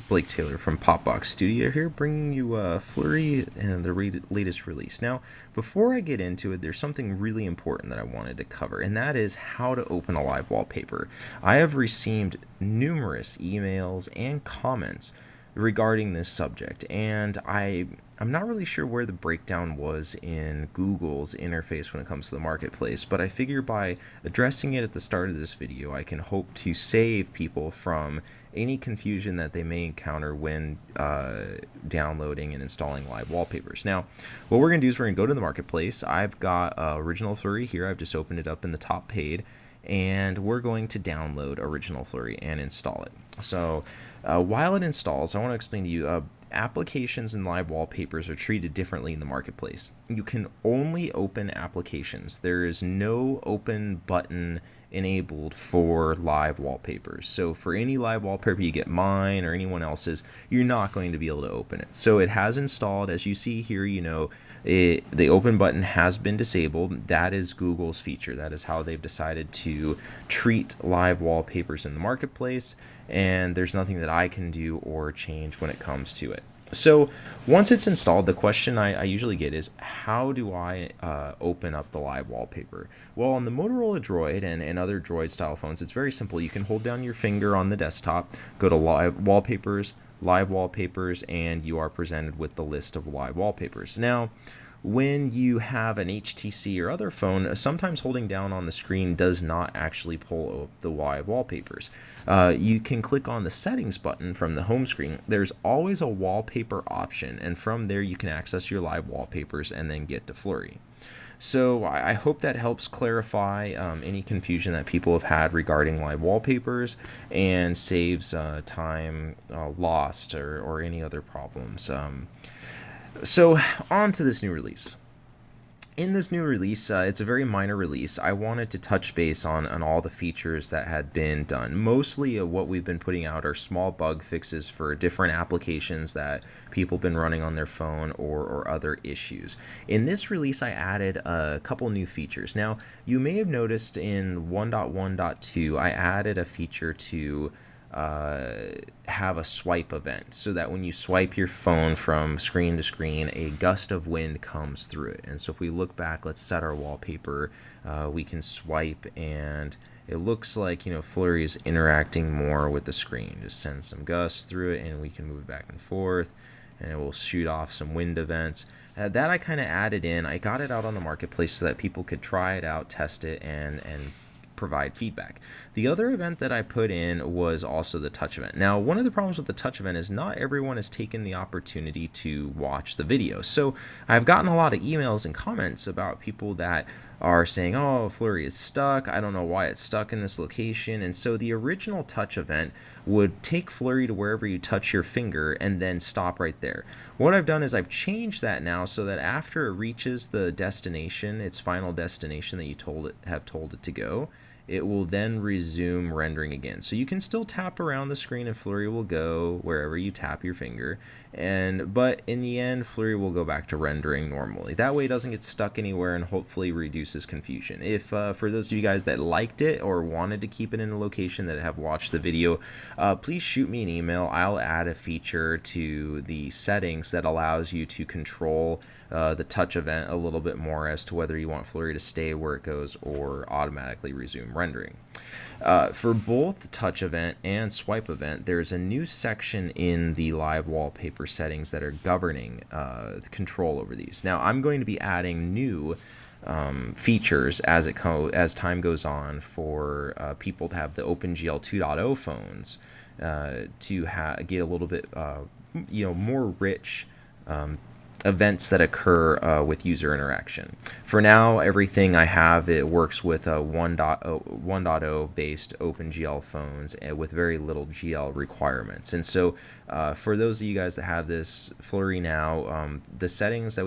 Blake Taylor from Popbox Studio here, bringing you Flurry and the latest release. Now, before I get into it, there's something really important that I wanted to cover, and that is how to open a live wallpaper. I have received numerous emails and comments regarding this subject, and I'm not really sure where the breakdown was in Google's interface when it comes to the marketplace, but I figure by addressing it at the start of this video, I can hope to save people from any confusion that they may encounter when downloading and installing live wallpapers. Now, what we're going to do is we're going to go to the marketplace. I've got Original Flurry here. I've just opened it up in the top page, and we're going to download Original Flurry and install it. So while it installs, I want to explain to you applications and live wallpapers are treated differently in the marketplace. You can only open applications. There is no open button enabled for live wallpapers. So for any live wallpaper you get, mine or anyone else's, you're not going to be able to open it. So it has installed. As you see here, the open button has been disabled. That is Google's feature. That is how they've decided to treat live wallpapers in the marketplace, and there's nothing that I can do or change when it comes to it. So once it's installed, the question I usually get is, how do I open up the live wallpaper? Well, on the Motorola Droid and other Droid style phones, it's very simple. You can hold down your finger on the desktop, go to live wallpapers, and you are presented with the list of live wallpapers. Now, when you have an HTC or other phone, sometimes holding down on the screen does not actually pull up the live wallpapers. You can click on the settings button from the home screen. There's always a wallpaper option, and from there you can access your live wallpapers and then get to Flurry. So I hope that helps clarify any confusion that people have had regarding live wallpapers and saves time lost or any other problems. So on to this new release. In this new release, it's a very minor release. I wanted to touch base on all the features that had been done. Mostly what we've been putting out are small bug fixes for different applications that people have been running on their phone or other issues. In this release, I added a couple new features. Now, you may have noticed in 1.1.2, I added a feature to have a swipe event, so that when you swipe your phone from screen to screen, a gust of wind comes through it. And so if we look back, let's set our wallpaper, we can swipe, and it looks like Flurry is interacting more with the screen. Just send some gusts through it, and we can move back and forth, and it will shoot off some wind events. That I kind of added in. I got it out on the marketplace so that people could try it out, test it, and provide feedback. The other event that I put in was also the touch event. Now, one of the problems with the touch event is not everyone has taken the opportunity to watch the video. So I've gotten a lot of emails and comments about people that are saying, oh, Flurry is stuck. I don't know why it's stuck in this location. And so the original touch event would take Flurry to wherever you touch your finger and then stop right there. What I've done is I've changed that now so that after it reaches the destination, its final destination that you have told it to go, it will then resume rendering again. So you can still tap around the screen and Flurry will go wherever you tap your finger, but in the end, Flurry will go back to rendering normally. That way it doesn't get stuck anywhere and hopefully reduces confusion. If for those of you guys that liked it or wanted to keep it in a location that have watched the video, please shoot me an email. I'll add a feature to the settings that allows you to control the touch event a little bit more as to whether you want Flurry to stay where it goes or automatically resume rendering. For both touch event and swipe event, there's a new section in the live wallpaper settings that are governing the control over these. Now, I'm going to be adding new features as time goes on for people to have the OpenGL 2.0 phones to get a little bit more rich events that occur with user interaction. For now, everything I have, it works with 1.0 based OpenGL phones and with very little GL requirements. And so for those of you guys that have this Flurry now, the settings that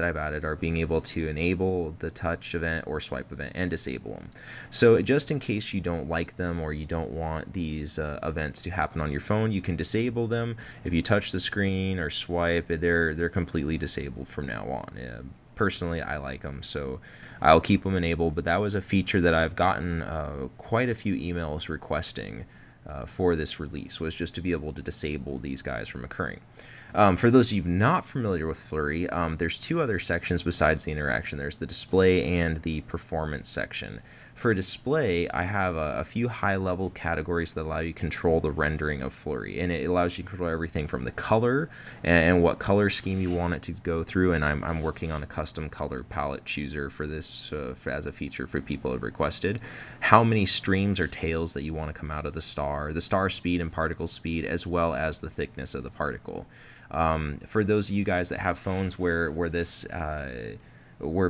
I've added are being able to enable the touch event or swipe event and disable them. So just in case you don't like them or you don't want these events to happen on your phone, you can disable them. If you touch the screen or swipe, they're completely disabled from now on. Personally, I like them, so I'll keep them enabled, but that was a feature that I've gotten quite a few emails requesting for this release, was just to be able to disable these guys from occurring. For those of you not familiar with Flurry, there's two other sections besides the interaction. There's the display and the performance section. For display, I have a few high-level categories that allow you to control the rendering of Flurry, and it allows you to control everything from the color and what color scheme you want it to go through. And I'm working on a custom color palette chooser for this as a feature for people who have requested. How many streams or tails that you want to come out of the star speed and particle speed, as well as the thickness of the particle. For those of you guys that have phones where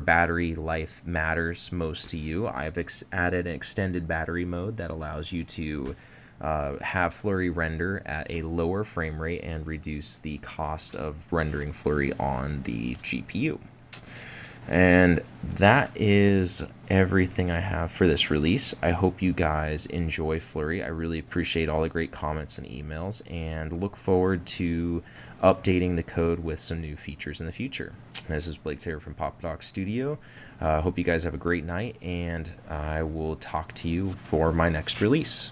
battery life matters most to you, I've added an extended battery mode that allows you to have Flurry render at a lower frame rate and reduce the cost of rendering Flurry on the GPU. And that is everything I have for this release. I hope you guys enjoy Flurry. I really appreciate all the great comments and emails, and look forward to updating the code with some new features in the future. This is Blake Taylor from Pop Studio. Hope you guys have a great night, and I will talk to you for my next release.